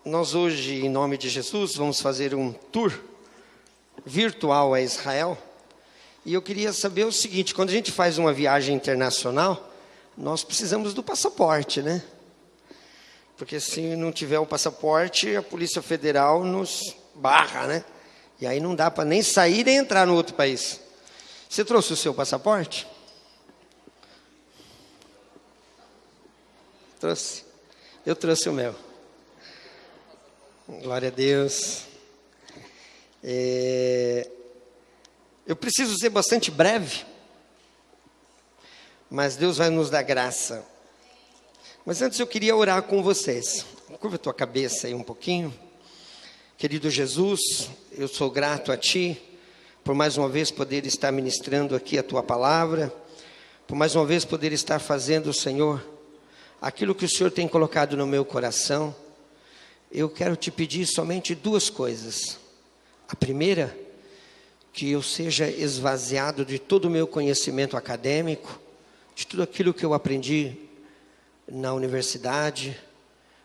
Nós hoje, em nome de Jesus, vamos fazer um tour virtual a Israel. E eu queria saber o seguinte: quando a gente faz uma viagem internacional, nós precisamos do passaporte, né? Porque se não tiver o passaporte, a Polícia Federal nos barra, né? E aí não dá para nem sair nem entrar no outro país. Você trouxe o seu passaporte? Trouxe. Eu trouxe o meu. Glória a Deus. Eu preciso ser bastante breve, mas Deus vai nos dar graça. Mas antes eu queria orar com vocês. Curva a tua cabeça aí um pouquinho. Querido Jesus, eu sou grato a Ti por mais uma vez poder estar ministrando aqui a Tua palavra, por mais uma vez poder estar fazendo, Senhor, aquilo que o Senhor tem colocado no meu coração. Eu quero Te pedir somente duas coisas. A primeira, que eu seja esvaziado de todo o meu conhecimento acadêmico, de tudo aquilo que eu aprendi na universidade,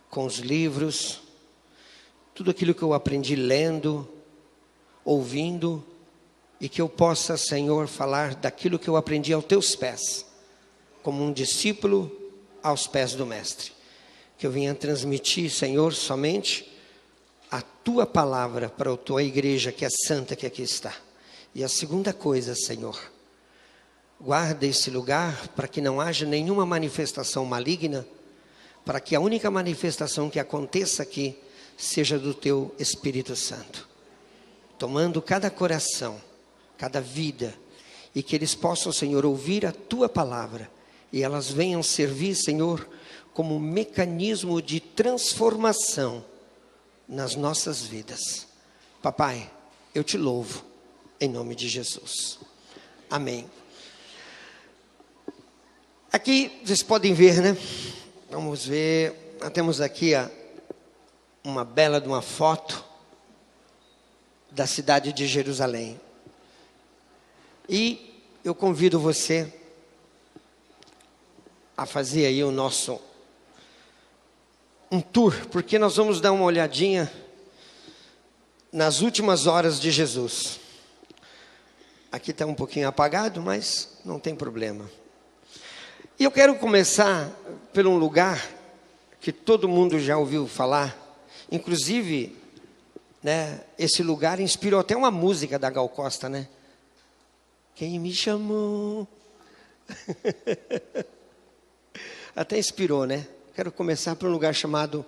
com os livros, tudo aquilo que eu aprendi lendo, ouvindo, e que eu possa, Senhor, falar daquilo que eu aprendi aos Teus pés, como um discípulo aos pés do Mestre. Que eu venha transmitir, Senhor, somente a Tua palavra para a Tua igreja, que é santa, que aqui está. E a segunda coisa, Senhor, guarda esse lugar para que não haja nenhuma manifestação maligna, para que a única manifestação que aconteça aqui seja do Teu Espírito Santo, tomando cada coração, cada vida, e que eles possam, Senhor, ouvir a Tua palavra, e elas venham servir, Senhor, como um mecanismo de transformação nas nossas vidas. Papai, eu Te louvo, em nome de Jesus. Amém. Aqui, vocês podem ver, né? Vamos ver, nós temos aqui uma bela de uma foto da cidade de Jerusalém. E eu convido você a fazer aí um tour, porque nós vamos dar uma olhadinha nas últimas horas de Jesus. Aqui está um pouquinho apagado, mas não tem problema. E eu quero começar por um lugar que todo mundo já ouviu falar. Inclusive, né, esse lugar inspirou até uma música da Gal Costa, né? Quem me chamou? Até inspirou, né? Quero começar por um lugar chamado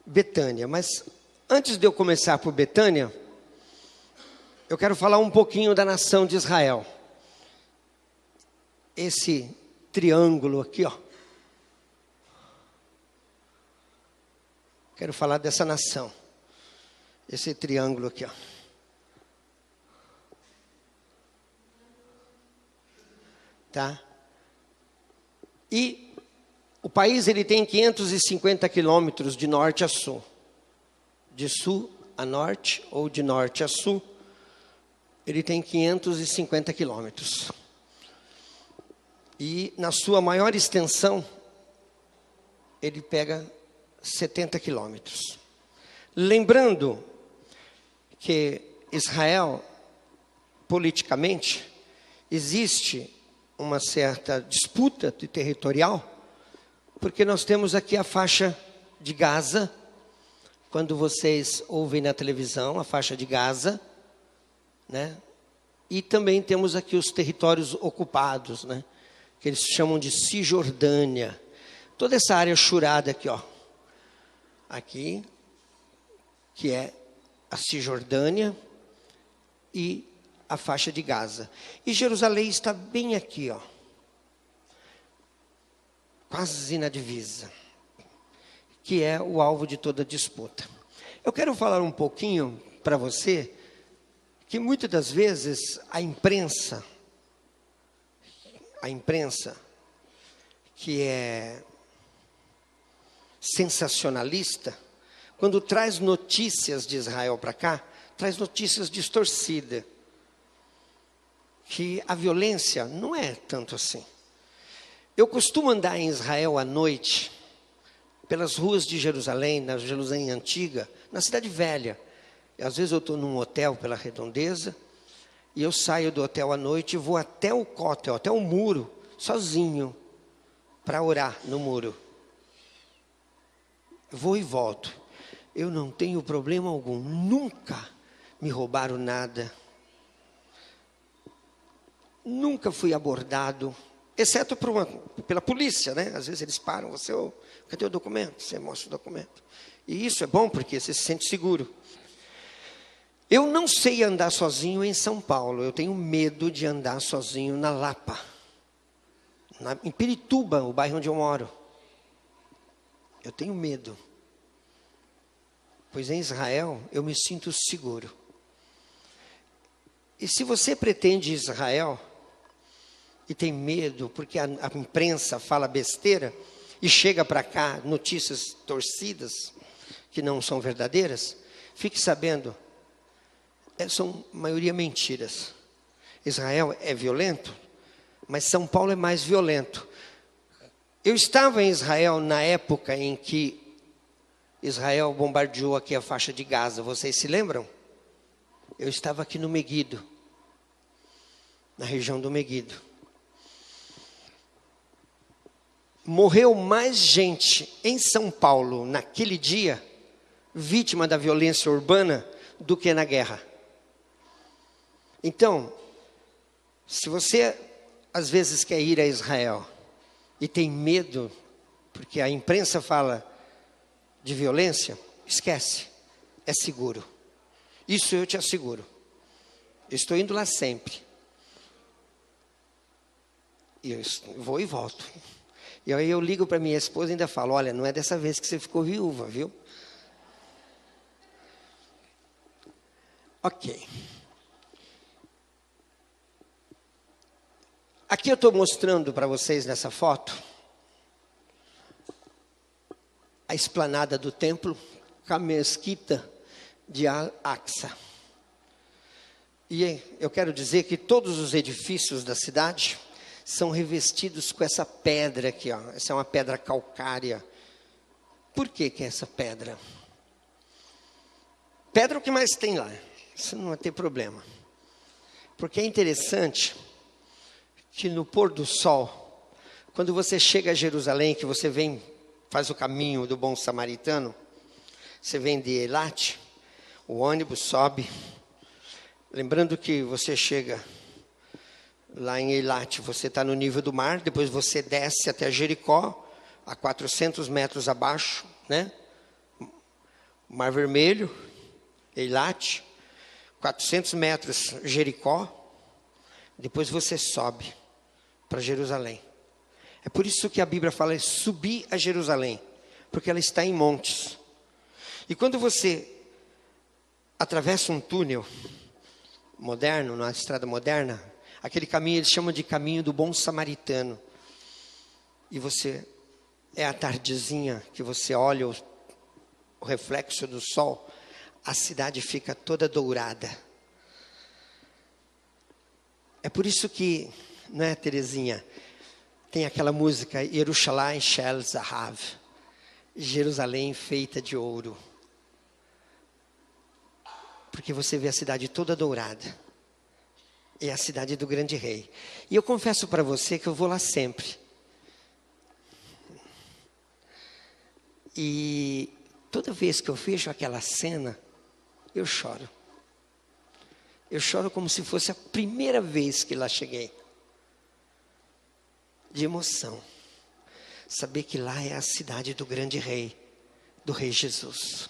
Betânia. Mas antes de eu começar por Betânia, eu quero falar um pouquinho da nação de Israel. Esse triângulo aqui, ó. Quero falar dessa nação. Esse triângulo aqui, ó. Tá? E o país ele tem 550 quilômetros de norte a sul. De sul a norte ou de norte a sul, ele tem 550 quilômetros. E na sua maior extensão, ele pega 70 quilômetros. Lembrando que Israel, politicamente, existe uma certa disputa territorial, porque nós temos aqui a faixa de Gaza. Quando vocês ouvem na televisão, a faixa de Gaza, né? E também temos aqui os territórios ocupados, né? Que eles chamam de Cisjordânia. Toda essa área churada aqui, ó. Aqui, que é a Cisjordânia e a faixa de Gaza. E Jerusalém está bem aqui, ó. Quase na divisa, que é o alvo de toda disputa. Eu quero falar um pouquinho para você, que muitas das vezes a imprensa, que é sensacionalista, quando traz notícias de Israel para cá, traz notícias distorcidas, que a violência não é tanto assim. Eu costumo andar em Israel à noite, pelas ruas de Jerusalém, na Jerusalém antiga, na cidade velha. E às vezes eu estou num hotel pela Redondeza, e eu saio do hotel à noite e vou até o cótel, até o muro, sozinho, para orar no muro. Vou e volto. Eu não tenho problema algum, nunca me roubaram nada. Nunca fui abordado, exceto pela polícia, né? Às vezes eles param, você, cadê o documento? Você mostra o documento. E isso é bom porque você se sente seguro. Eu não sei andar sozinho em São Paulo, eu tenho medo de andar sozinho na Lapa. Em Pirituba, o bairro onde eu moro. Eu tenho medo. Pois em Israel eu me sinto seguro. E se você pretende Israel e tem medo porque a imprensa fala besteira e chega para cá notícias torcidas que não são verdadeiras, fique sabendo, são maioria mentiras. Israel é violento, mas São Paulo é mais violento. Eu estava em Israel na época em que Israel bombardeou aqui a faixa de Gaza, vocês se lembram? Eu estava aqui no Meguido, na região do Meguido. Morreu mais gente em São Paulo naquele dia, vítima da violência urbana, do que na guerra. Então, se você às vezes quer ir a Israel e tem medo, porque a imprensa fala de violência, esquece, é seguro. Isso eu te asseguro. Eu estou indo lá sempre. E eu vou e volto. E aí eu ligo para minha esposa e ainda falo, olha, não é dessa vez que você ficou viúva, viu? Ok. Aqui eu estou mostrando para vocês nessa foto a esplanada do templo, com a mesquita de Al-Aqsa. E eu quero dizer que todos os edifícios da cidade são revestidos com essa pedra aqui, ó. Essa é uma pedra calcária. Por que é essa pedra? Pedra é o que mais tem lá. Isso não vai ter problema. Porque é interessante que no pôr do sol, quando você chega a Jerusalém, que você vem, faz o caminho do bom samaritano, você vem de Eilat, o ônibus sobe, lembrando que você chega lá em Eilat, você está no nível do mar, depois você desce até Jericó, a 400 metros abaixo, né? Mar Vermelho, Eilat, 400 metros Jericó, depois você sobe para Jerusalém. É por isso que a Bíblia fala é subir a Jerusalém, porque ela está em montes. E quando você atravessa um túnel moderno, na estrada moderna, aquele caminho eles chamam de caminho do bom samaritano. E você, é a tardezinha que você olha o reflexo do sol, a cidade fica toda dourada. É por isso que, não é, Terezinha? Tem aquela música, Yerushalayim Shel Zahav, Jerusalém feita de ouro. Porque você vê a cidade toda dourada. É a cidade do grande rei. E eu confesso para você que eu vou lá sempre. E toda vez que eu vejo aquela cena, eu choro. Eu choro como se fosse a primeira vez que lá cheguei. De emoção. Saber que lá é a cidade do grande rei, do rei Jesus.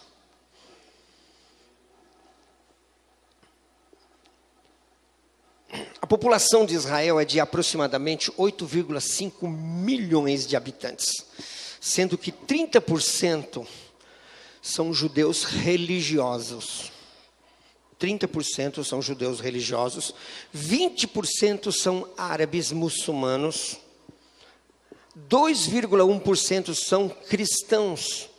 A população de Israel é de aproximadamente 8,5 milhões de habitantes, sendo que 30% são judeus religiosos. 30% são judeus religiosos, 20% são árabes muçulmanos, 2,1% são cristãos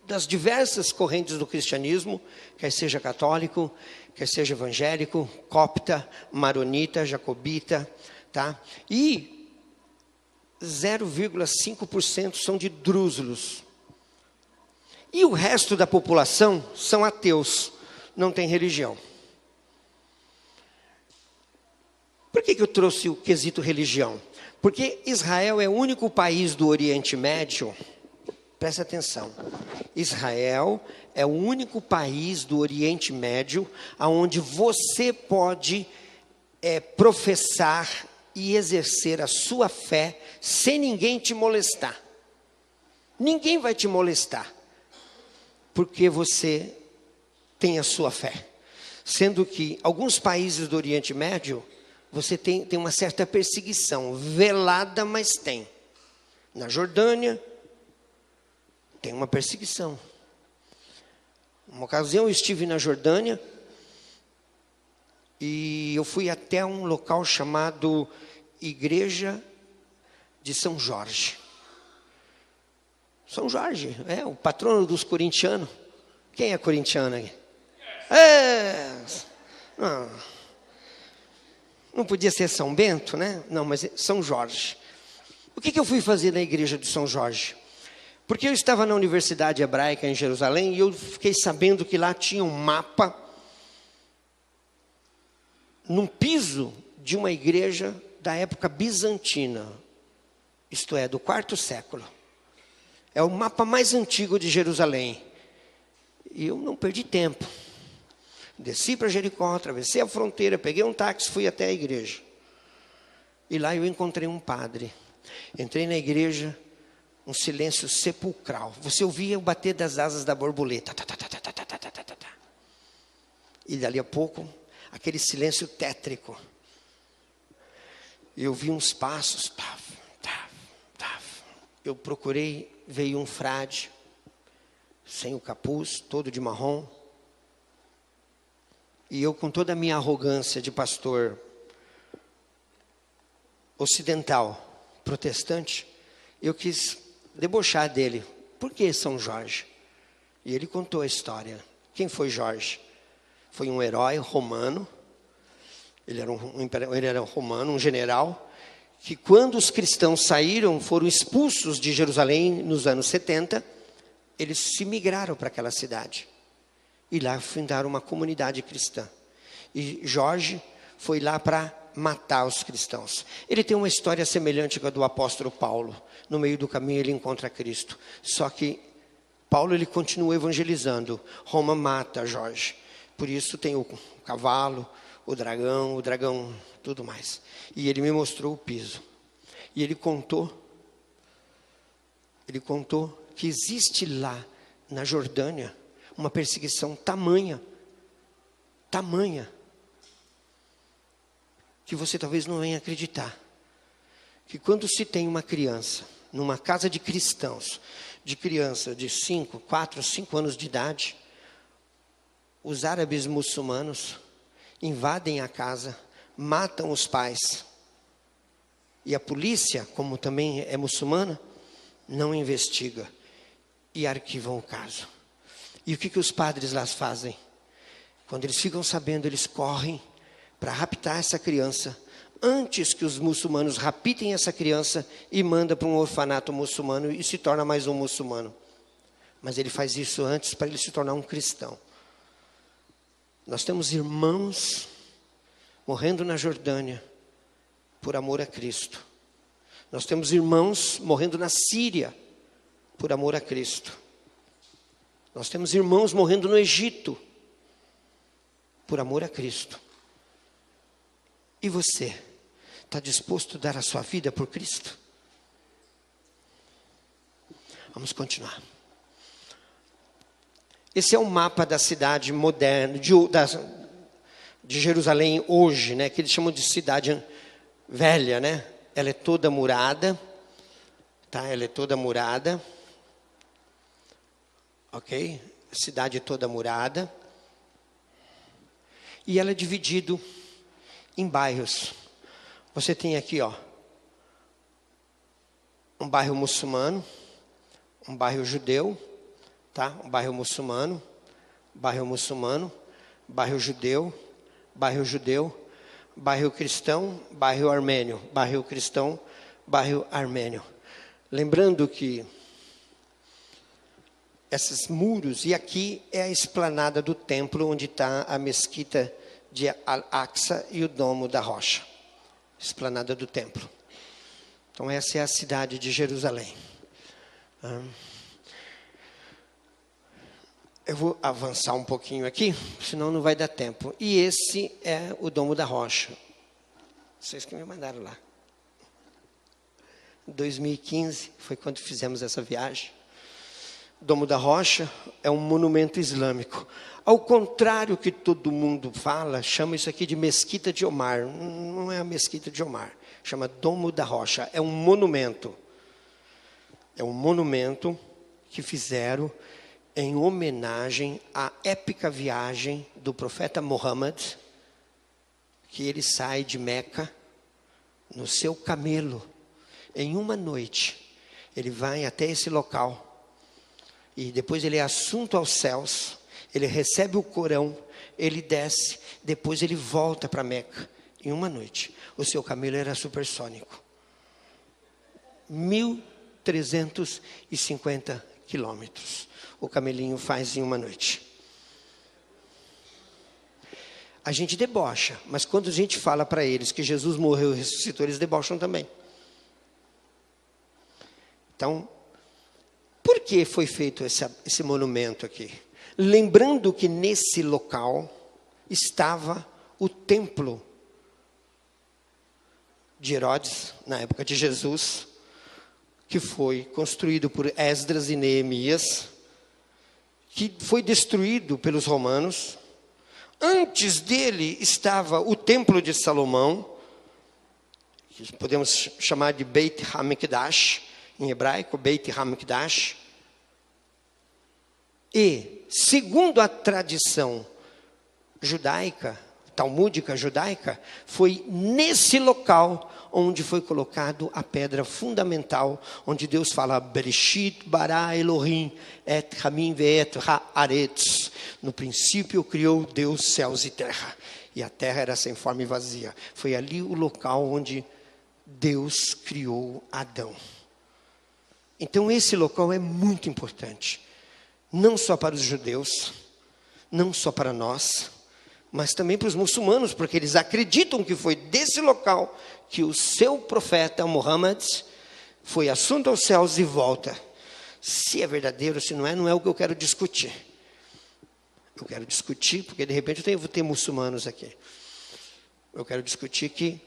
das diversas correntes do cristianismo, quer seja católico, quer seja evangélico, copta, maronita, jacobita, tá? E 0,5% são de drúzulos. E o resto da população são ateus, não tem religião. Por que eu trouxe o quesito religião? Porque Israel é o único país do Oriente Médio, presta atenção, Israel é o único país do Oriente Médio onde você pode professar e exercer a sua fé sem ninguém te molestar. Ninguém vai te molestar, porque você tem a sua fé. Sendo que alguns países do Oriente Médio, você tem uma certa perseguição, velada, mas tem. Na Jordânia, tem uma perseguição. Uma ocasião eu estive na Jordânia e eu fui até um local chamado Igreja de São Jorge. São Jorge, o patrono dos corintianos. Quem é corintiano aqui? Não podia ser São Bento, né? Não, mas é São Jorge. O que eu fui fazer na igreja de São Jorge? Porque eu estava na Universidade Hebraica em Jerusalém e eu fiquei sabendo que lá tinha um mapa num piso de uma igreja da época bizantina, isto é, do quarto século. É o mapa mais antigo de Jerusalém. E eu não perdi tempo. Desci para Jericó, atravessei a fronteira, peguei um táxi, fui até a igreja. E lá eu encontrei um padre. Entrei na igreja, um silêncio sepulcral. Você ouvia o bater das asas da borboleta. E dali a pouco, aquele silêncio tétrico. Eu vi uns passos. Eu procurei, veio um frade, sem o capuz, todo de marrom. E eu, com toda a minha arrogância de pastor ocidental, protestante, eu quis debochar dele. Por que São Jorge? E ele contou a história. Quem foi Jorge? Foi um herói romano. Ele era romano, um general, que quando os cristãos saíram, foram expulsos de Jerusalém nos anos 70, eles se migraram para aquela cidade. E lá fundaram uma comunidade cristã. E Jorge foi lá para matar os cristãos. Ele tem uma história semelhante com a do apóstolo Paulo. No meio do caminho ele encontra Cristo. Só que Paulo ele continua evangelizando. Roma mata Jorge. Por isso tem o cavalo, o dragão, tudo mais. E ele me mostrou o piso. E ele contou que existe lá na Jordânia uma perseguição tamanha, que você talvez não venha acreditar. Que quando se tem uma criança, numa casa de cristãos, de criança de 4, 5 anos de idade, os árabes muçulmanos invadem a casa, matam os pais. E a polícia, como também é muçulmana, não investiga e arquivam o caso. E o que os padres lá fazem? Quando eles ficam sabendo, eles correm para raptar essa criança, antes que os muçulmanos rapitem essa criança e mandam para um orfanato muçulmano e se torna mais um muçulmano. Mas ele faz isso antes para ele se tornar um cristão. Nós temos irmãos morrendo na Jordânia por amor a Cristo. Nós temos irmãos morrendo na Síria por amor a Cristo. Nós temos irmãos morrendo no Egito por amor a Cristo. E você está disposto a dar a sua vida por Cristo? Vamos continuar. Esse é o mapa da cidade moderna, de Jerusalém hoje, né? Que eles chamam de cidade velha, né? Ela é toda murada, tá? Ela é toda murada, ok? Cidade toda murada. E ela é dividida em bairros. Você tem aqui, um bairro muçulmano, um bairro judeu, tá? Um bairro muçulmano, bairro judeu, bairro cristão, bairro armênio, bairro cristão, bairro armênio. Lembrando que esses muros, e aqui é a esplanada do templo, onde está a mesquita de Al-Aqsa e o Domo da Rocha. Esplanada do templo. Então essa é a cidade de Jerusalém. Eu vou avançar um pouquinho aqui, senão não vai dar tempo. E esse é o Domo da Rocha. Vocês que me mandaram lá. 2015 foi quando fizemos essa viagem. O Domo da Rocha é um monumento islâmico. Ao contrário que todo mundo fala, chama isso aqui de Mesquita de Omar. Não é a Mesquita de Omar. Chama Domo da Rocha. É um monumento. É um monumento que fizeram em homenagem à épica viagem do profeta Muhammad, que ele sai de Meca no seu camelo. Em uma noite, ele vai até esse local. E depois ele é assunto aos céus. Ele recebe o Corão. Ele desce. Depois ele volta para Meca. Em uma noite. O seu camelo era supersônico. 1.350 quilômetros. O camelinho faz em uma noite. A gente debocha. Mas quando a gente fala para eles que Jesus morreu e ressuscitou, eles debocham também. Então, por que foi feito esse monumento aqui? Lembrando que nesse local estava o templo de Herodes, na época de Jesus, que foi construído por Esdras e Neemias, que foi destruído pelos romanos. Antes dele estava o templo de Salomão, que podemos chamar de Beit HaMikdash, em hebraico, Beit HaMikdash. E, segundo a tradição judaica, talmúdica judaica, foi nesse local onde foi colocado a pedra fundamental, onde Deus fala, Bereshit bara Elohim et hamim ve'et haaretz. No princípio criou Deus céus e terra, e a terra era sem forma e vazia. Foi ali o local onde Deus criou Adão. Então esse local é muito importante, não só para os judeus, não só para nós, mas também para os muçulmanos, porque eles acreditam que foi desse local que o seu profeta Muhammad foi assunto aos céus e volta. Se é verdadeiro, se não é o que eu quero discutir. Eu quero discutir, porque de repente eu vou ter muçulmanos aqui. Eu quero discutir que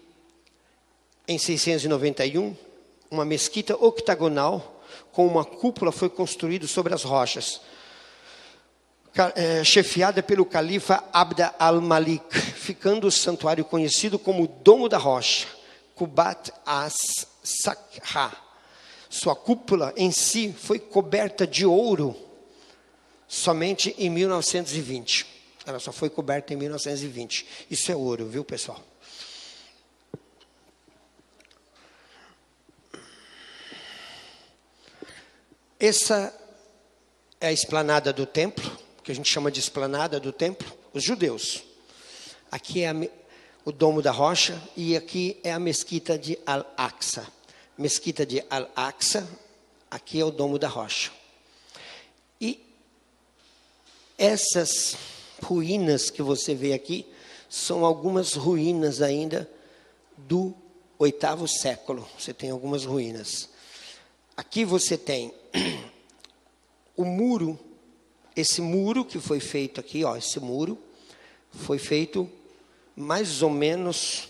em 691, uma mesquita octagonal com uma cúpula foi construída sobre as rochas, chefiada pelo califa Abd al-Malik, ficando o santuário conhecido como Domo da Rocha, Qubat as-Sakha. Sua cúpula em si foi coberta de ouro somente em 1920. Ela só foi coberta em 1920. Isso é ouro, viu, pessoal? Essa é a esplanada do templo, que a gente chama de esplanada do templo, os judeus. Aqui é o Domo da Rocha e aqui é a mesquita de Al-Aqsa. Mesquita de Al-Aqsa, aqui é o Domo da Rocha. E essas ruínas que você vê aqui são algumas ruínas ainda do 8º século. Você tem algumas ruínas. Aqui você tem o muro, esse muro que foi feito aqui, ó, esse muro foi feito mais ou menos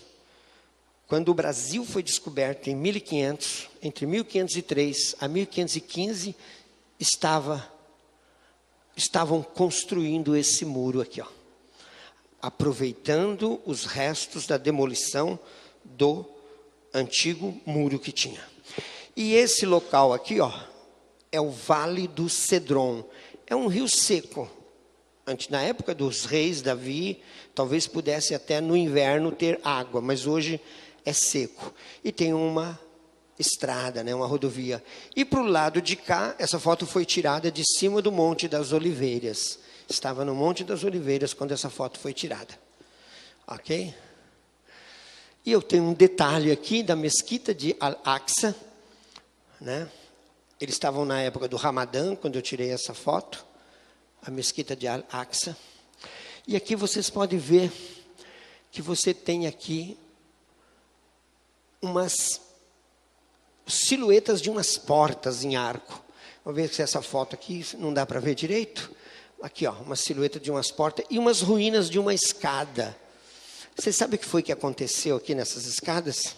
quando o Brasil foi descoberto em 1500, entre 1503 a 1515, estavam construindo esse muro aqui, ó, aproveitando os restos da demolição do antigo muro que tinha. E esse local aqui, ó, é o Vale do Cedron. É um rio seco. Na época dos reis, Davi, talvez pudesse até no inverno ter água, mas hoje é seco. E tem uma estrada, né, uma rodovia. E para o lado de cá, essa foto foi tirada de cima do Monte das Oliveiras. Estava no Monte das Oliveiras quando essa foto foi tirada. Ok? E eu tenho um detalhe aqui da mesquita de Al-Aqsa, né? Eles estavam na época do Ramadã, quando eu tirei essa foto, a mesquita de Al-Aqsa. E aqui vocês podem ver que você tem aqui umas silhuetas de umas portas em arco. Vamos ver se essa foto aqui não dá para ver direito. Aqui, ó, uma silhueta de umas portas e umas ruínas de uma escada. Você sabe o que foi que aconteceu aqui nessas escadas?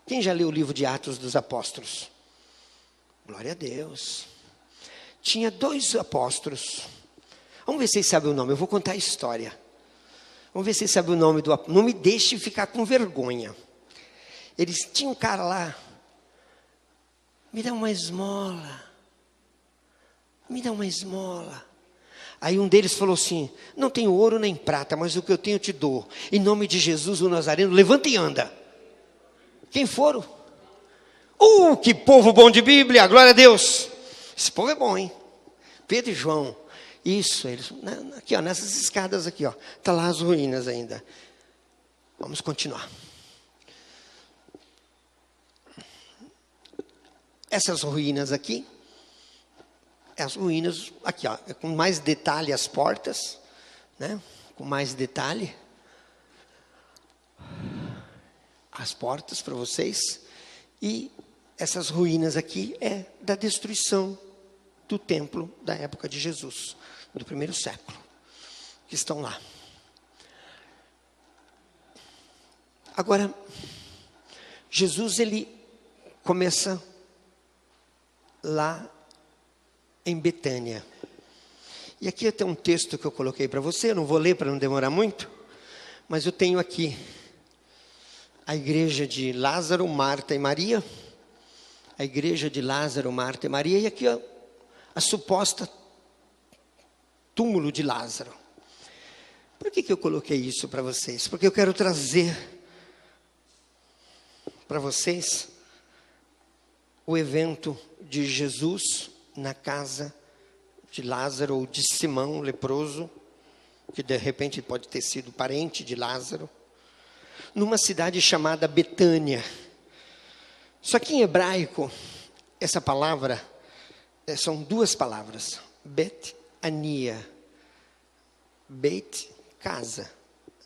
Quem já leu o livro de Atos dos Apóstolos? Glória a Deus. Tinha 2 apóstolos. Vamos ver se vocês sabem o nome. Eu vou contar a história. Vamos ver se vocês sabem o nome do apóstolo. Não me deixe ficar com vergonha. Eles tinham um cara lá. Me dá uma esmola. Me dá uma esmola. Aí um deles falou assim: não tenho ouro nem prata, mas o que eu tenho eu te dou. Em nome de Jesus o Nazareno, levanta e anda. Quem foram? Que povo bom de Bíblia, glória a Deus. Esse povo é bom, hein? Pedro e João. Isso, eles, aqui ó, nessas escadas aqui, ó. Está lá as ruínas ainda. Vamos continuar. Essas ruínas aqui, as ruínas, aqui ó, com mais detalhe as portas, né? Com mais detalhe. As portas para vocês. E essas ruínas aqui é da destruição do templo da época de Jesus, do 1º século, que estão lá. Agora, Jesus, ele começa lá em Betânia. E aqui tem um texto que eu coloquei para você, eu não vou ler para não demorar muito, mas eu tenho aqui a igreja de Lázaro, Marta e Maria. A igreja de Lázaro, Marta e Maria. E aqui a suposta túmulo de Lázaro. Por que eu coloquei isso para vocês? Porque eu quero trazer para vocês o evento de Jesus na casa de Lázaro ou de Simão, leproso, que de repente pode ter sido parente de Lázaro, numa cidade chamada Betânia. Só que em hebraico, essa palavra, são 2 palavras. Bet-ania. Bet, casa.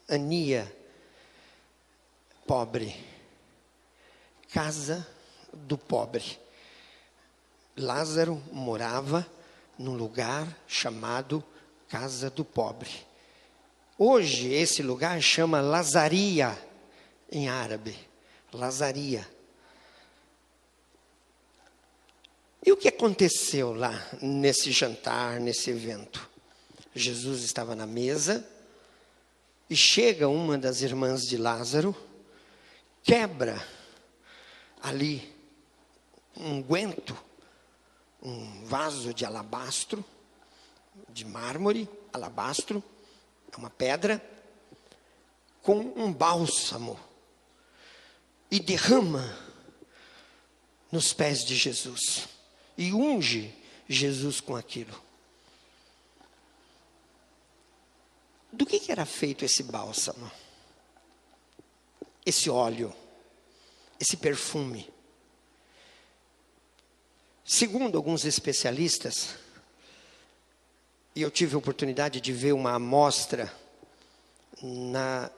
Ania, pobre. Casa do pobre. Lázaro morava num lugar chamado Casa do Pobre. Hoje, esse lugar chama Lazaria, em árabe. Lazaria. E o que aconteceu lá nesse jantar, nesse evento? Jesus estava na mesa e chega uma das irmãs de Lázaro, quebra ali um unguento, um vaso de alabastro, de mármore, alabastro, é uma pedra, com um bálsamo, e derrama nos pés de Jesus. E unge Jesus com aquilo. Do que era feito esse bálsamo? Esse óleo? Esse perfume? Segundo alguns especialistas, e eu tive a oportunidade de ver uma amostra na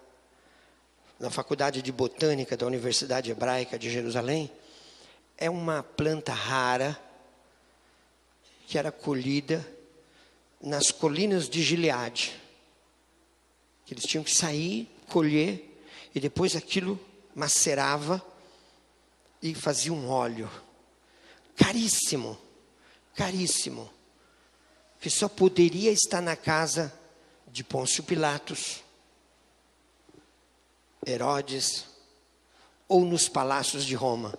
Faculdade de Botânica da Universidade Hebraica de Jerusalém, é uma planta rara, que era colhida nas colinas de Gileade. Que eles tinham que sair, colher, e depois aquilo macerava e fazia um óleo. Caríssimo, caríssimo. Que só poderia estar na casa de Pôncio Pilatos, Herodes, ou nos palácios de Roma.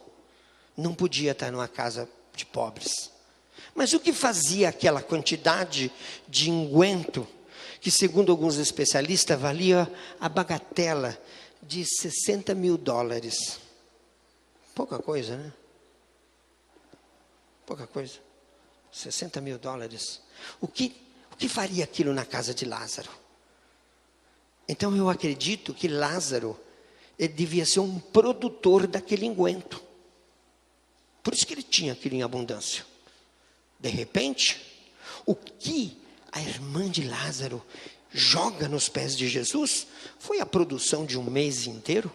Não podia estar numa casa de pobres. Mas o que fazia aquela quantidade de unguento, que segundo alguns especialistas valia a bagatela de $60.000? Pouca coisa, né? Pouca coisa. $60.000. O que faria aquilo na casa de Lázaro? Então eu acredito que Lázaro, ele devia ser um produtor daquele unguento. Por isso que ele tinha aquilo em abundância. De repente, o que a irmã de Lázaro joga nos pés de Jesus foi a produção de um mês inteiro.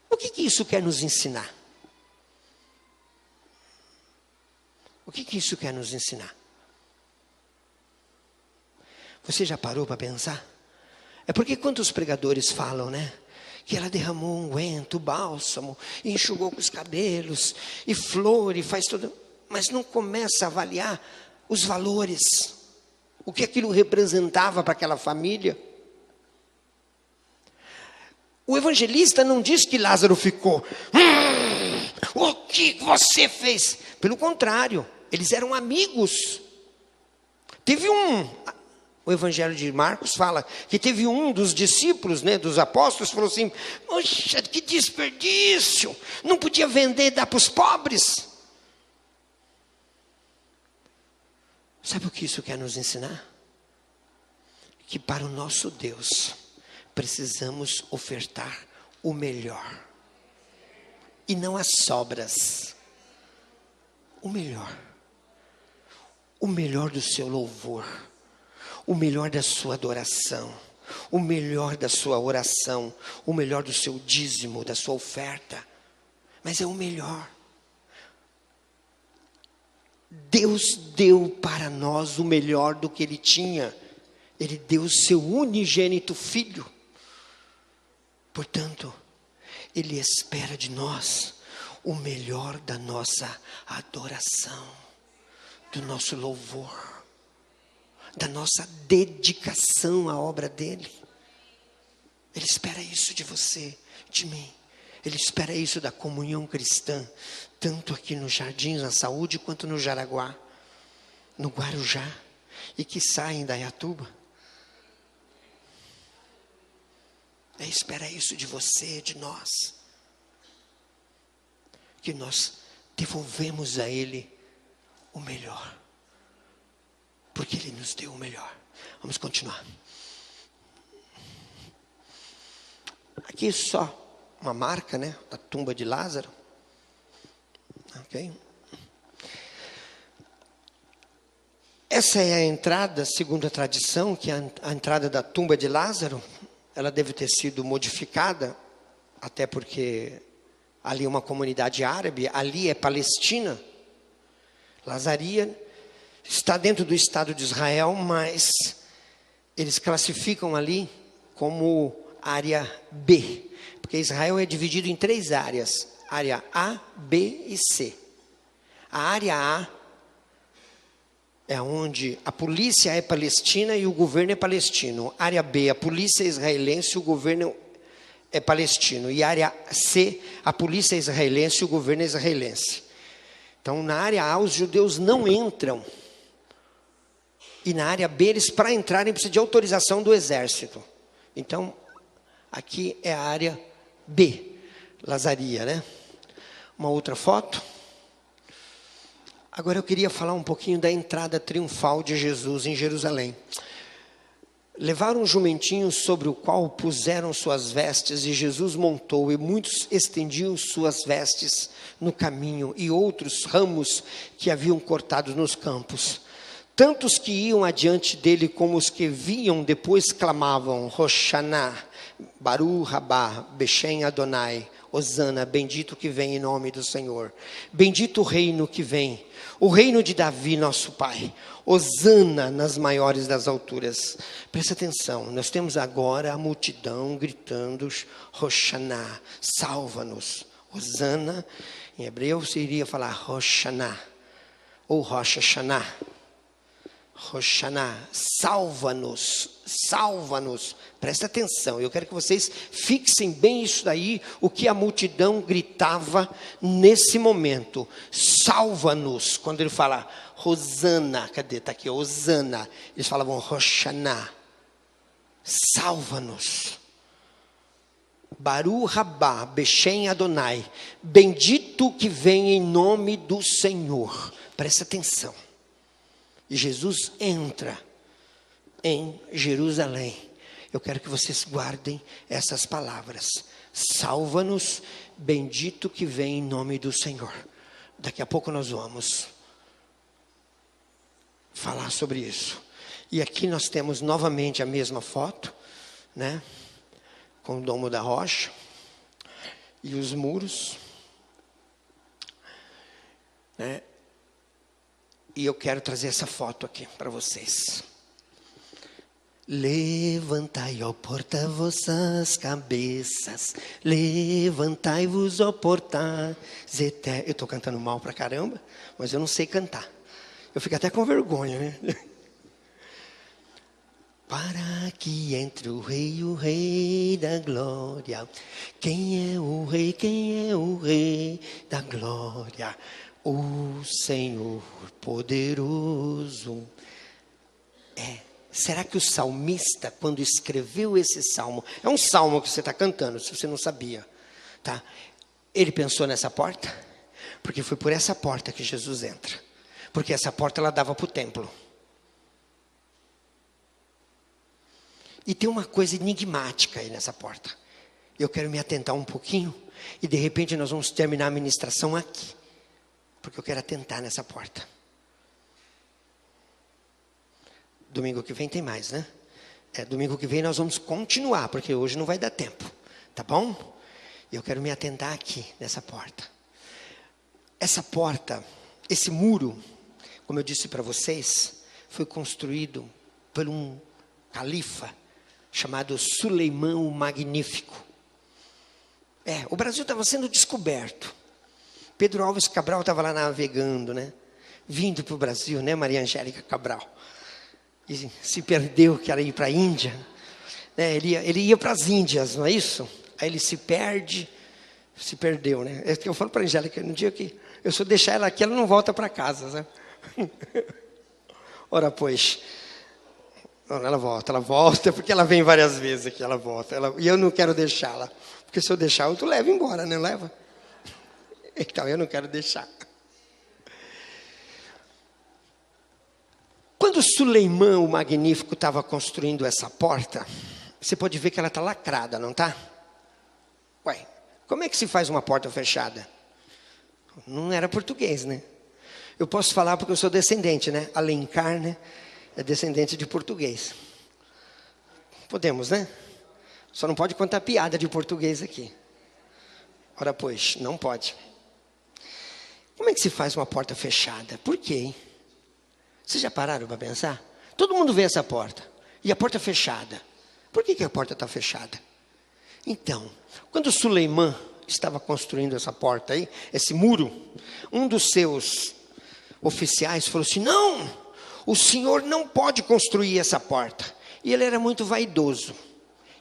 O que isso quer nos ensinar? O que isso quer nos ensinar? Você já parou para pensar? É porque quantos pregadores falam, né? Que ela derramou unguento, bálsamo, e enxugou com os cabelos, e flor, e faz tudo. Mas não começa a avaliar os valores. O que aquilo representava para aquela família. O evangelista não diz que Lázaro ficou. O que você fez? Pelo contrário, eles eram amigos. O Evangelho de Marcos fala que teve um dos discípulos, né, dos apóstolos, falou assim: poxa, que desperdício, não podia vender e dar para os pobres. Sabe o que isso quer nos ensinar? Que para o nosso Deus, precisamos ofertar o melhor, e não as sobras. O melhor do seu louvor, o melhor da sua adoração, o melhor da sua oração, o melhor do seu dízimo, da sua oferta. Mas é o melhor. Deus deu para nós o melhor do que Ele tinha. Ele deu o seu unigênito Filho. Portanto, Ele espera de nós o melhor da nossa adoração, do nosso louvor, da nossa dedicação à obra dEle. Ele espera isso de você, de mim. Ele espera isso da comunhão cristã, tanto aqui no Jardim da Saúde, quanto no Jaraguá, no Guarujá, e quiçá em Indaiatuba. Ele espera isso de você, de nós, que nós devolvemos a Ele o melhor, porque Ele nos deu o melhor. Vamos continuar. Aqui é só uma marca, né, da tumba de Lázaro. Ok? Essa é a entrada, segundo a tradição, que é a entrada da tumba de Lázaro. Ela deve ter sido modificada, até porque ali é uma comunidade árabe, ali é Palestina. Lazaria está dentro do Estado de Israel, mas eles classificam ali como área B, porque Israel é dividido em 3 áreas, área A, B e C. A área A é onde a polícia é palestina e o governo é palestino. Área B, a polícia é israelense e o governo é palestino. E área C, a polícia é israelense e o governo é israelense. Então, na área A, os judeus não entram. E na área B, eles, para entrarem, precisam de autorização do exército. Então, aqui é a área B, Lazaria, né? Uma outra foto. Agora eu queria falar um pouquinho da entrada triunfal de Jesus em Jerusalém. Levaram um jumentinho sobre o qual puseram suas vestes, e Jesus montou, e muitos estendiam suas vestes no caminho, e outros ramos que haviam cortado nos campos. Tantos que iam adiante dele, como os que vinham depois, clamavam: Hoshaná, Baruch Rabá, Beshem Adonai, Hosana, bendito que vem em nome do Senhor. Bendito o reino que vem, o reino de Davi, nosso pai. Hosana nas maiores das alturas. Presta atenção, nós temos agora a multidão gritando: Hoshaná, salva-nos. Hosana, em hebreu se iria falar Hoshaná, ou Rosh Hashanah. Hoshaná, salva-nos, salva-nos. Presta atenção, eu quero que vocês fixem bem isso daí, o que a multidão gritava nesse momento. Salva-nos. Quando ele fala Hosana, cadê? Está aqui, Hosana. Eles falavam Hoshaná, salva-nos. Baruch Rabá, Beshem Adonai, bendito que vem em nome do Senhor. Presta atenção. E Jesus entra em Jerusalém, Eu quero que vocês guardem essas palavras. Salva-nos, bendito que vem em nome do Senhor. Daqui a pouco nós vamos falar sobre isso. E aqui nós temos novamente a mesma foto, né? Com o domo da rocha e os muros, né? E eu quero trazer essa foto aqui para vocês. Levantai, ó porta, vossas cabeças, levantai-vos, ó portais eternos. Eu estou cantando mal pra caramba, mas eu não sei cantar. Eu fico até com vergonha, né? Para que entre o Rei da Glória. Quem é o Rei? Quem é o Rei da Glória? O Senhor poderoso. Será que o salmista, quando escreveu esse salmo, é um salmo que você está cantando, se você não sabia, tá? Ele pensou nessa porta, porque foi por essa porta que Jesus entra, porque essa porta ela dava para o templo. E tem uma coisa enigmática aí nessa porta. Eu quero me atentar um pouquinho, e de repente nós vamos terminar a ministração aqui, porque eu quero atentar nessa porta. Domingo que vem tem mais, né? Domingo que vem nós vamos continuar, porque hoje não vai dar tempo, tá bom? Eu quero me atentar aqui nessa porta. Essa porta, esse muro, como eu disse para vocês, foi construído por um califa chamado Suleimão o Magnífico. O Brasil estava sendo descoberto. Pedro Álvares Cabral estava lá navegando, né? Vindo para o Brasil, né, Maria Angélica Cabral? E se perdeu, que era ir para a Índia. Ele ia para as Índias, não é isso? Aí ele se perdeu, né? É que eu falo para a Angélica, no dia que eu só deixar ela aqui, ela não volta para casa, né? Ora, pois, ela volta, porque ela vem várias vezes aqui, ela volta. E eu não quero deixá-la, porque se eu deixar, eu levo embora, né? Leva? Então, eu não quero deixar. Quando Suleimão o Magnífico estava construindo essa porta, você pode ver que ela está lacrada, não está? Ué, como é que se faz uma porta fechada? Não era português, né? Eu posso falar porque eu sou descendente, né? Alencar, né? É descendente de português. Podemos, né? Só não pode contar piada de português aqui. Ora, pois, não pode. Como é que se faz uma porta fechada? Por quê, hein? Vocês já pararam para pensar? Todo mundo vê essa porta. E a porta fechada. Por que a porta está fechada? Então, quando Suleimã estava construindo essa porta aí, esse muro, um dos seus oficiais falou assim, não, o senhor não pode construir essa porta. E ele era muito vaidoso.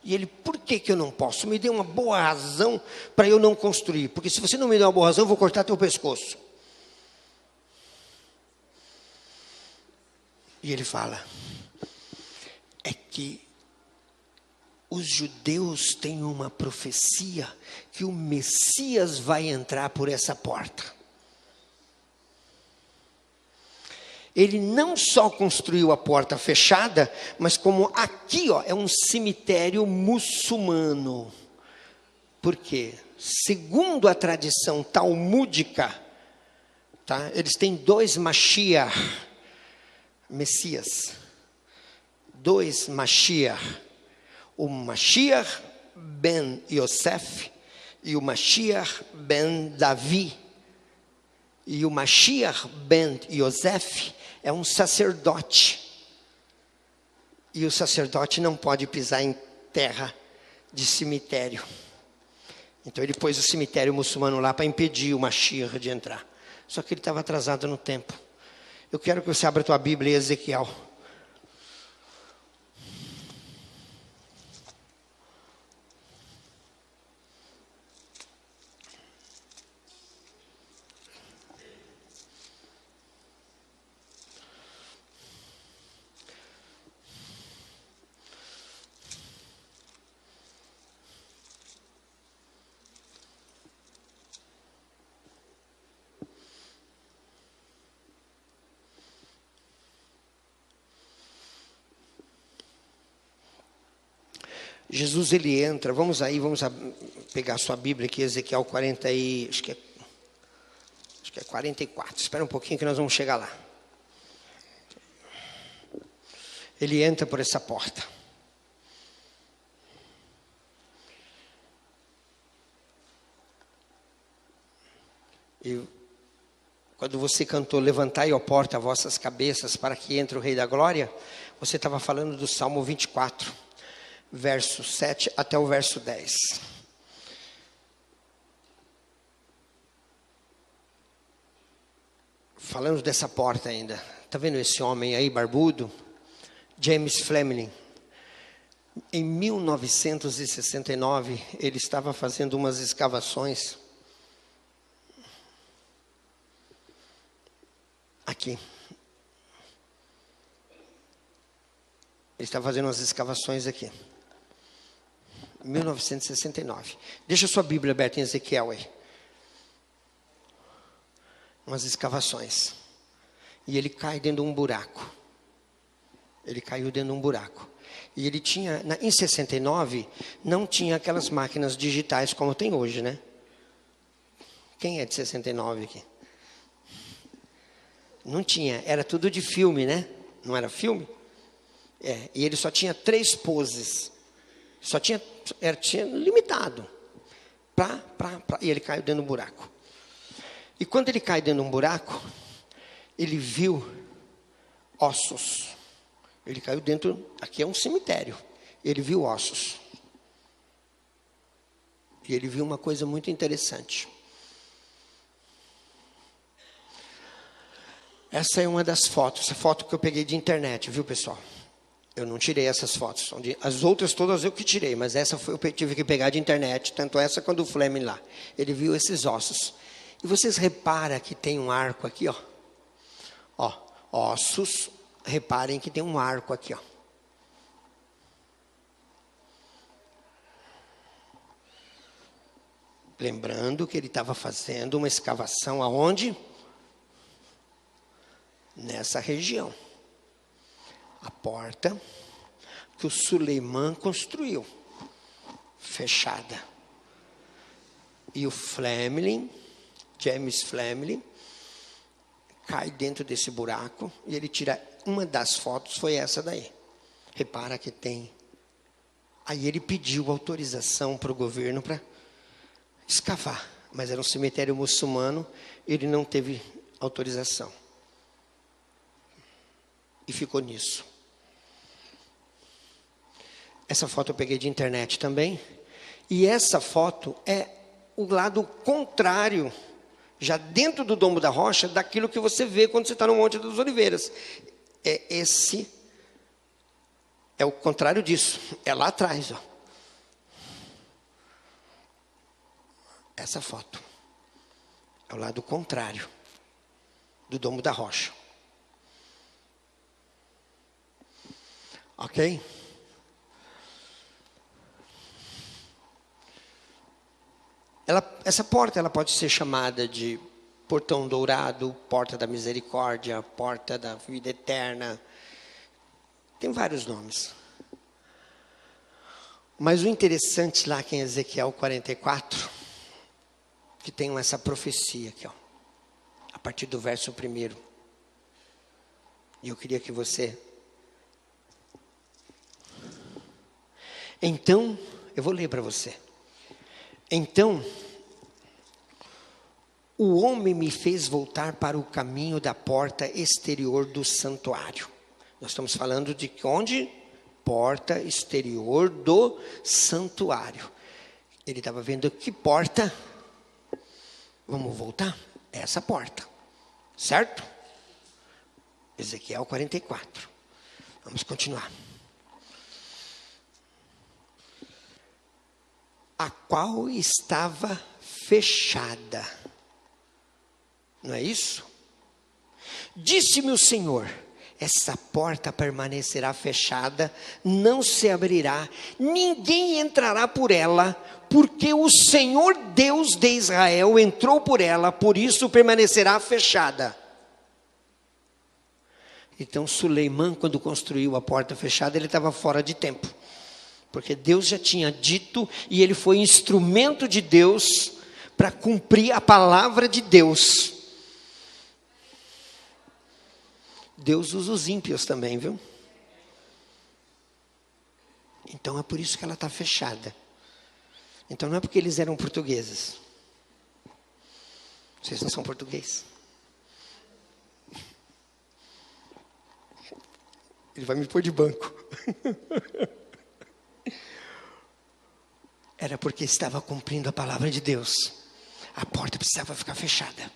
E ele, por que eu não posso? Me dê uma boa razão para eu não construir. Porque se você não me der uma boa razão, eu vou cortar teu pescoço. E ele fala, é que os judeus têm uma profecia que o Messias vai entrar por essa porta. Ele não só construiu a porta fechada, mas como aqui é um cemitério muçulmano. Por quê? Segundo a tradição talmúdica, tá? Eles têm 2 Mashiach, Messias, 2 Mashiach, o Mashiach ben Yosef e o Mashiach ben Davi. E o Mashiach ben Yosef é um sacerdote. E o sacerdote não pode pisar em terra de cemitério. Então ele pôs o cemitério muçulmano lá para impedir o Mashiach de entrar. Só que ele estava atrasado no tempo. Eu quero que você abra a tua Bíblia em Ezequiel. Jesus, ele entra, vamos pegar a sua Bíblia aqui, Ezequiel 40 e, acho que é 44, espera um pouquinho que nós vamos chegar lá. Ele entra por essa porta. E quando você cantou, levantai, ó porta, vossas cabeças, para que entre o Rei da Glória, você estava falando do Salmo 24, verso 7 até o verso 10. Falando dessa porta ainda, está vendo esse homem aí, barbudo? James Fleming. Em 1969, ele estava fazendo umas escavações aqui. Ele estava fazendo umas escavações aqui. 1969. Deixa a sua Bíblia aberta em Ezequiel aí. Umas escavações. E ele cai dentro de um buraco. Ele caiu dentro de um buraco. E ele tinha, em 69, não tinha aquelas máquinas digitais como tem hoje, né? Quem é de 69 aqui? Não tinha, era tudo de filme, né? Não era filme? E ele só tinha 3 poses. Tinha limitado. E ele caiu dentro de um buraco. E quando ele cai dentro de um buraco, ele viu ossos. Ele caiu dentro, aqui é um cemitério. Ele viu ossos. E ele viu uma coisa muito interessante. Essa é uma das fotos, essa foto que eu peguei de internet, viu, pessoal? Eu não tirei essas fotos. As outras todas eu que tirei, mas essa eu tive que pegar de internet, tanto essa quanto o Fleming lá. Ele viu esses ossos. E vocês reparam que tem um arco aqui, ó. Ó, ossos, reparem que tem um arco aqui, ó. Lembrando que ele estava fazendo uma escavação aonde? Nessa região. A porta que o Suleiman construiu, fechada. E o Fleming, James Fleming, cai dentro desse buraco e ele tira uma das fotos, foi essa daí. Repara que tem. Aí ele pediu autorização para o governo para escavar, mas era um cemitério muçulmano, ele não teve autorização. E ficou nisso. Essa foto eu peguei de internet também. E essa foto é o lado contrário, já dentro do Domo da Rocha, daquilo que você vê quando você está no Monte das Oliveiras. É o contrário disso. É lá atrás, ó. Essa foto. É o lado contrário do Domo da Rocha. Ok? Essa porta ela pode ser chamada de Portão Dourado, Porta da Misericórdia, Porta da Vida Eterna. Tem vários nomes. Mas o interessante lá que em Ezequiel 44, que tem essa profecia aqui, ó, a partir do verso 1. E eu queria que você... Então, eu vou ler para você. Então, o homem me fez voltar para o caminho da porta exterior do santuário. Nós estamos falando de onde? Porta exterior do santuário. Ele estava vendo que porta? Vamos voltar? Essa porta. Certo? Ezequiel 44. Vamos continuar. A qual estava fechada. Não é isso? Disse-me o Senhor, essa porta permanecerá fechada, não se abrirá, ninguém entrará por ela, porque o Senhor Deus de Israel entrou por ela, por isso permanecerá fechada. Então Suleiman, quando construiu a porta fechada, ele estava fora de tempo. Porque Deus já tinha dito e ele foi instrumento de Deus para cumprir a palavra de Deus. Deus usa os ímpios também, viu? Então é por isso que ela está fechada. Então não é porque eles eram portugueses. Vocês não são portugueses. Ele vai me pôr de banco. Era porque estava cumprindo a palavra de Deus. A porta precisava ficar fechada.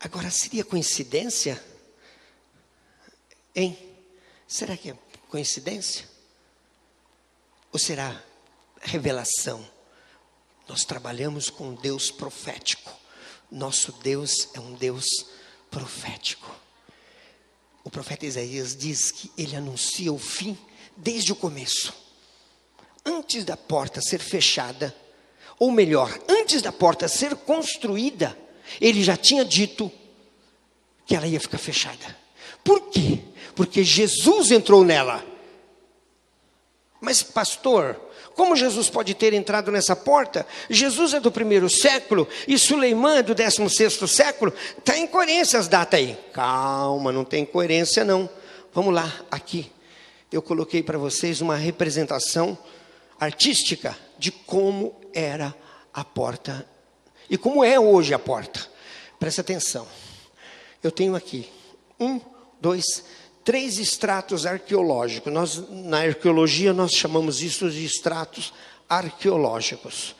Agora, seria coincidência? Hein? Será que é coincidência? Ou será revelação? Nós trabalhamos com um Deus profético. Nosso Deus é um Deus profético. O profeta Isaías diz que ele anuncia o fim desde o começo. Antes da porta ser fechada, ou melhor, antes da porta ser construída, ele já tinha dito que ela ia ficar fechada. Por quê? Porque Jesus entrou nela. Mas pastor, como Jesus pode ter entrado nessa porta? Jesus é do 1º século e Suleimã é do 16º século. Está em incoerência as datas aí. Calma, não tem incoerência não. Vamos lá, aqui. Eu coloquei para vocês uma representação artística de como era a porta e como é hoje a porta. Presta atenção. Eu tenho aqui 1, 2, 3 estratos arqueológicos. Na arqueologia, nós chamamos isso de estratos arqueológicos.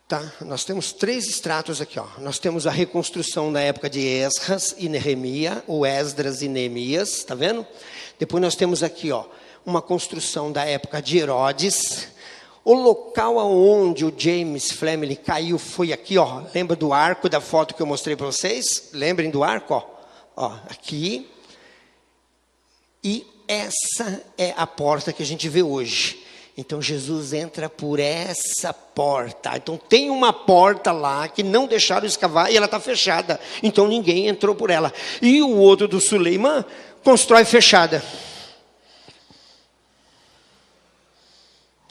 Tá? Nós temos 3 estratos aqui. Ó. Nós temos a reconstrução da época de Esdras e Neemias, ou Esdras e Neemias, tá vendo? Depois nós temos aqui, ó, uma construção da época de Herodes. O local aonde o James Fleming caiu foi aqui, ó. Lembra do arco da foto que eu mostrei para vocês? Lembrem do arco, ó. Ó, aqui. E essa é a porta que a gente vê hoje. Então Jesus entra por essa porta. Então tem uma porta lá que não deixaram escavar e ela está fechada. Então ninguém entrou por ela. E o outro do Suleimã constrói fechada.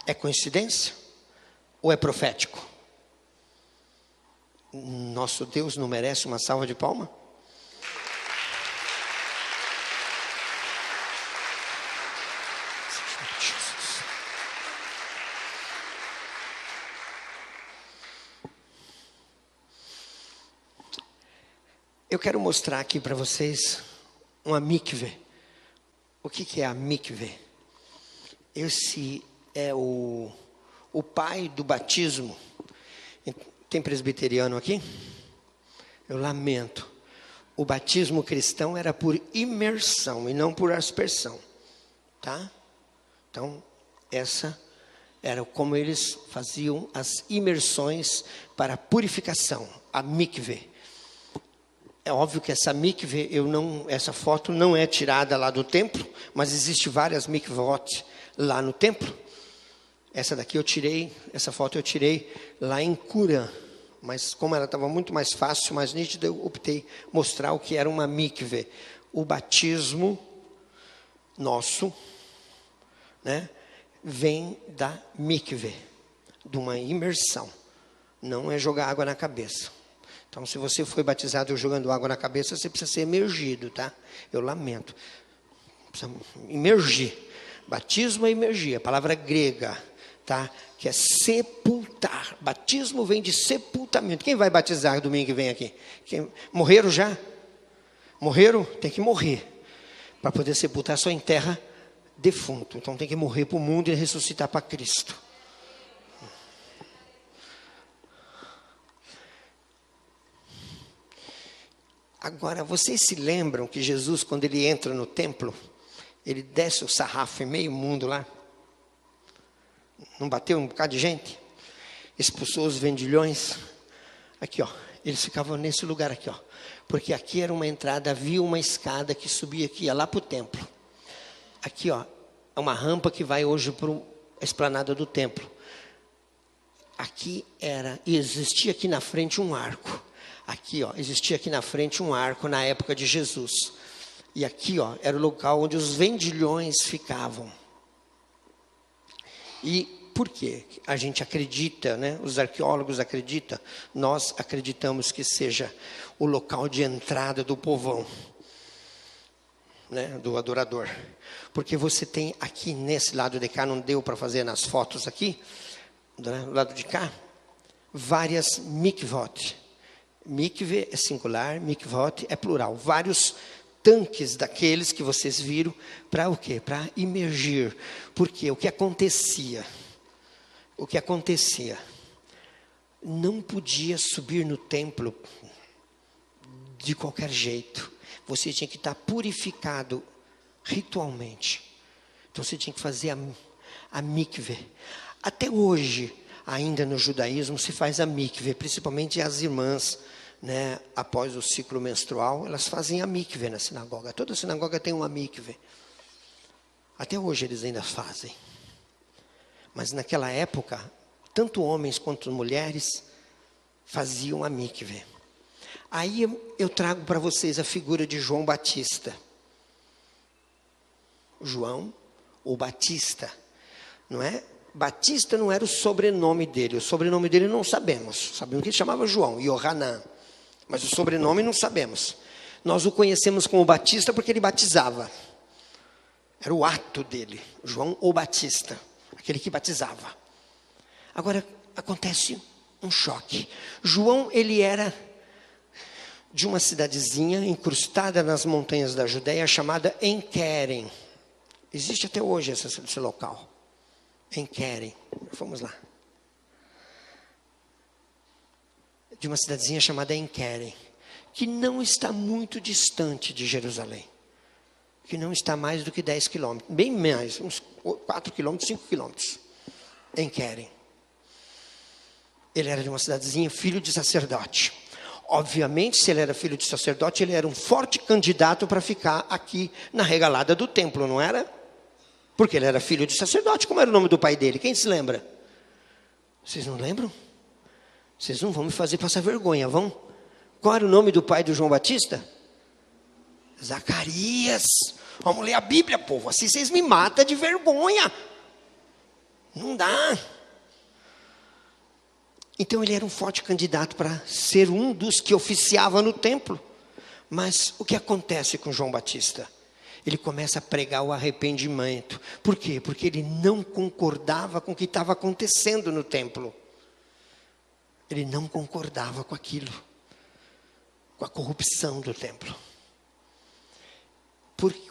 É coincidência? Ou é profético? Nosso Deus não merece uma salva de palmas? Eu quero mostrar aqui para vocês uma mikve. O que é a mikve? Esse é o pai do batismo. Tem presbiteriano aqui? Eu lamento. O batismo cristão era por imersão e não por aspersão. Tá? Então, essa era como eles faziam as imersões para purificação. A mikve. É óbvio que essa mikve, essa foto não é tirada lá do templo, mas existe várias mikvot lá no templo. Essa daqui eu tirei, essa foto eu tirei lá em Curã. Mas como ela estava muito mais fácil, mais nítida, eu optei mostrar o que era uma mikve. O batismo nosso, né, vem da mikve, de uma imersão. Não é jogar água na cabeça. Então, se você foi batizado jogando água na cabeça, você precisa ser emergido, tá? Eu lamento. Precisa imergir. Batismo é emergir, a palavra grega, tá? Que é sepultar. Batismo vem de sepultamento. Quem vai batizar domingo que vem aqui? Morreram já? Morreram? Tem que morrer. Para poder sepultar só em terra defunto. Então tem que morrer para o mundo e ressuscitar para Cristo. Agora, vocês se lembram que Jesus, quando ele entra no templo, ele desce o sarrafo em meio mundo lá? Não bateu um bocado de gente? Expulsou os vendilhões? Aqui, ó. Eles ficavam nesse lugar aqui, ó. Porque aqui era uma entrada, havia uma escada que subia aqui, ia lá para o templo. Aqui, ó, é uma rampa que vai hoje para a esplanada do templo. Aqui e existia aqui na frente um arco. Aqui, ó, existia aqui na frente um arco na época de Jesus. E aqui, ó, era o local onde os vendilhões ficavam. E por quê? A gente acredita, né? Os arqueólogos acreditam, nós acreditamos que seja o local de entrada do povão, né? Do adorador. Porque você tem aqui nesse lado de cá, não deu para fazer nas fotos aqui, né? Do lado de cá, várias mikvot. Mikve é singular, mikvot é plural. Vários tanques daqueles que vocês viram, para o quê? Para imergir. Porque o que acontecia? O que acontecia? Não podia subir no templo de qualquer jeito. Você tinha que estar purificado ritualmente. Então você tinha que fazer a mikve. Até hoje, ainda no judaísmo, se faz a mikve, principalmente as irmãs, né, após o ciclo menstrual, elas fazem a mikve na sinagoga. Toda sinagoga tem uma mikve. Até hoje eles ainda fazem. Mas naquela época, tanto homens quanto mulheres faziam a mikve. Aí eu trago para vocês a figura de João Batista. João ou Batista, não é? Batista não era o sobrenome dele. O sobrenome dele não sabemos. Sabemos que ele chamava João, Yohanan. Mas o sobrenome não sabemos. Nós o conhecemos como Batista porque ele batizava. Era o ato dele, João ou Batista, aquele que batizava. Agora, acontece um choque. João, ele era de uma cidadezinha incrustada nas montanhas da Judéia, chamada Enquerem. Existe até hoje esse local. Enquerem. Vamos lá. De uma cidadezinha chamada Enquerem, que não está muito distante de Jerusalém. Que não está mais do que 10 quilômetros. Bem mais, uns 4 quilômetros, 5 quilômetros. Enquerem. Ele era de uma cidadezinha, filho de sacerdote. Obviamente, se ele era filho de sacerdote, ele era um forte candidato para ficar aqui na regalada do templo, não era? Porque ele era filho de sacerdote. Como era o nome do pai dele? Quem se lembra? Vocês não lembram? Vocês não vão me fazer passar vergonha, vão? Qual era o nome do pai do João Batista? Zacarias. Vamos ler a Bíblia, povo. Assim vocês me matam de vergonha. Não dá. Então ele era um forte candidato para ser um dos que oficiava no templo. Mas o que acontece com João Batista? Ele começa a pregar o arrependimento. Por quê? Porque ele não concordava com o que estava acontecendo no templo. Ele não concordava com aquilo, com a corrupção do templo.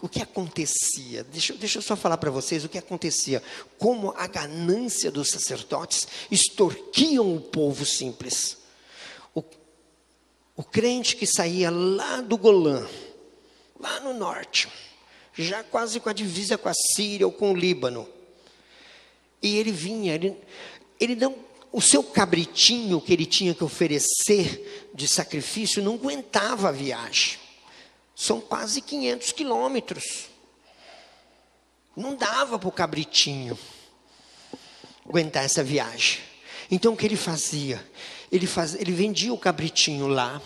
O que acontecia? Deixa eu só falar para vocês o que acontecia. Como a ganância dos sacerdotes extorquiam o povo simples. O crente que saía lá do Golã, lá no norte, já quase com a divisa com a Síria ou com o Líbano. E ele vinha, ele não... O seu cabritinho que ele tinha que oferecer de sacrifício não aguentava a viagem. São quase 500 quilômetros. Não dava para o cabritinho aguentar essa viagem. Então o que ele fazia? Ele vendia o cabritinho lá,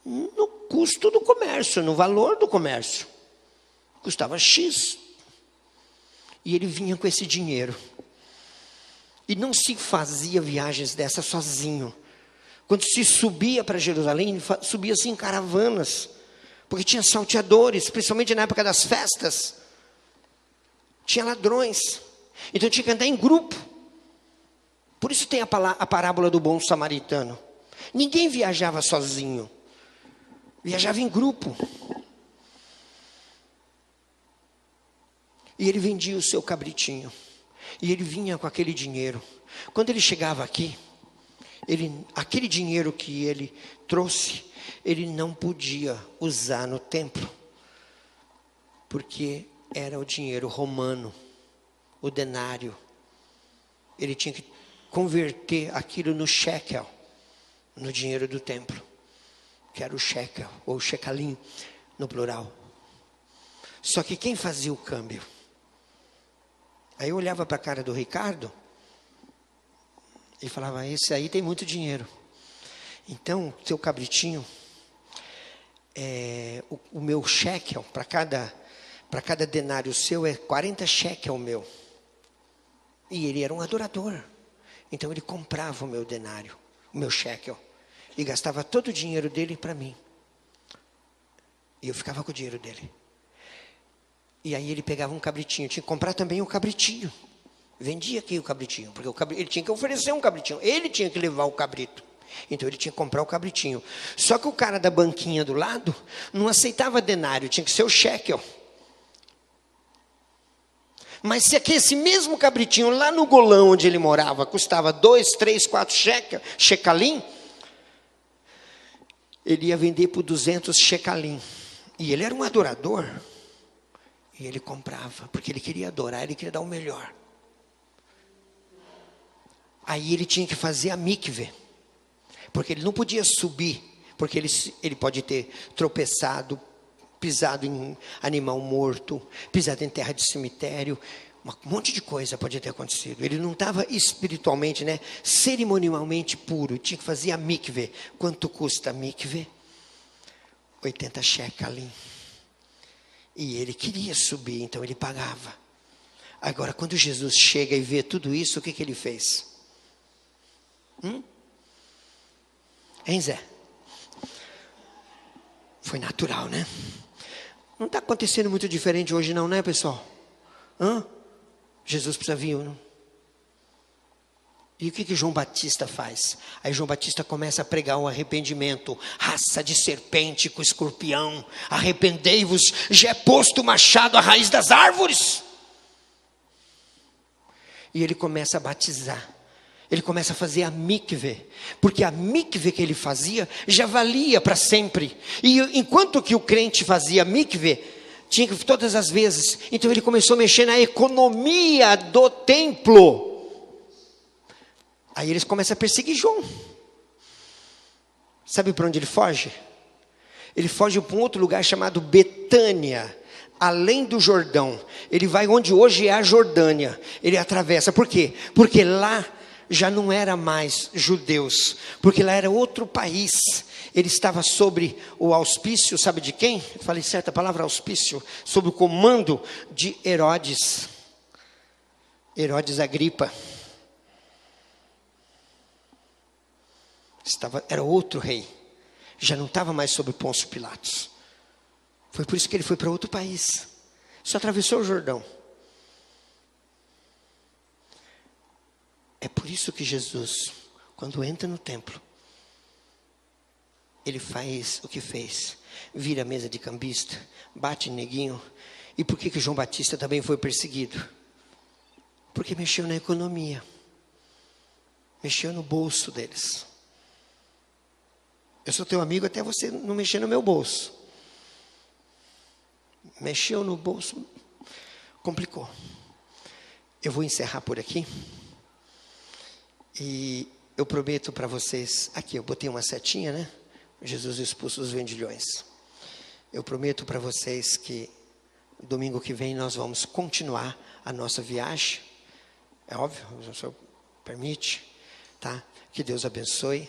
no custo do comércio, no valor do comércio. Custava X. E ele vinha com esse dinheiro. E não se fazia viagens dessas sozinho. Quando se subia para Jerusalém, subia-se em caravanas. Porque tinha salteadores, principalmente na época das festas. Tinha ladrões. Então tinha que andar em grupo. Por isso tem a parábola do bom samaritano. Ninguém viajava sozinho. Viajava em grupo. E ele vendia o seu cabritinho. E ele vinha com aquele dinheiro. Quando ele chegava aqui, aquele dinheiro que ele trouxe, ele não podia usar no templo. Porque era o dinheiro romano, o denário. Ele tinha que converter aquilo no shekel, no dinheiro do templo. Que era o shekel, ou shekalim, no plural. Só que quem fazia o câmbio? Aí eu olhava para a cara do Ricardo e falava, esse aí tem muito dinheiro. Então, seu cabritinho o meu shekel, para cada denário seu é 40 shekel meu. E ele era um adorador. Então ele comprava o meu denário, o meu shekel. E gastava todo o dinheiro dele para mim. E eu ficava com o dinheiro dele. E aí ele pegava um cabritinho. Tinha que comprar também um cabritinho. Vendia aqui o cabritinho. Porque ele tinha que oferecer um cabritinho. Ele tinha que levar o cabrito. Então ele tinha que comprar o cabritinho. Só que o cara da banquinha do lado não aceitava denário. Tinha que ser o shekel. Mas se esse mesmo cabritinho lá no Golão onde ele morava custava 2, 3, 4 shekalim, ele ia vender por 200 shekalim. E ele era um adorador. E ele comprava, porque ele queria adorar, ele queria dar o melhor. Aí ele tinha que fazer a mikve, porque ele não podia subir, porque ele pode ter tropeçado, pisado em animal morto, pisado em terra de cemitério, um monte de coisa pode ter acontecido. Ele não estava espiritualmente, cerimonialmente puro, tinha que fazer a mikve. Quanto custa a mikve? 80 shekalim. E ele queria subir, então ele pagava. Agora, quando Jesus chega e vê tudo isso, o que ele fez? Hein, Zé? Foi natural, né? Não está acontecendo muito diferente hoje não, né, pessoal? Jesus precisa vir, não? E o que João Batista faz? Aí João Batista começa a pregar o arrependimento. Raça de serpente com escorpião, arrependei-vos, já é posto o machado à raiz das árvores. E ele começa a batizar. Ele começa a fazer a mikve, porque a mikve que ele fazia já valia para sempre. E enquanto que o crente fazia a mikve, tinha que todas as vezes. Então ele começou a mexer na economia do templo. Aí eles começam a perseguir João. Sabe para onde ele foge? Ele foge para um outro lugar chamado Betânia, além do Jordão. Ele vai onde hoje é a Jordânia. Ele atravessa. Por quê? Porque lá já não era mais judeus, porque lá era outro país. Ele estava sobre o auspício, sabe de quem? Eu falei certa palavra, auspício, sob o comando de Herodes Agripa. Era outro rei, já não estava mais sob Pôncio Pilatos. Foi por isso que ele foi para outro país, só atravessou o Jordão. É por isso que Jesus, quando entra no templo, ele faz o que fez, vira a mesa de cambista, bate em neguinho. E por que João Batista também foi perseguido? Porque mexeu na economia, mexeu no bolso deles. Eu sou teu amigo até você não mexer no meu bolso. Mexeu no bolso, complicou. Eu vou encerrar por aqui. E eu prometo para vocês, aqui eu botei uma setinha, né? Jesus expulsa os vendilhões. Eu prometo para vocês que domingo que vem nós vamos continuar a nossa viagem. É óbvio, o Senhor permite, tá? Que Deus abençoe.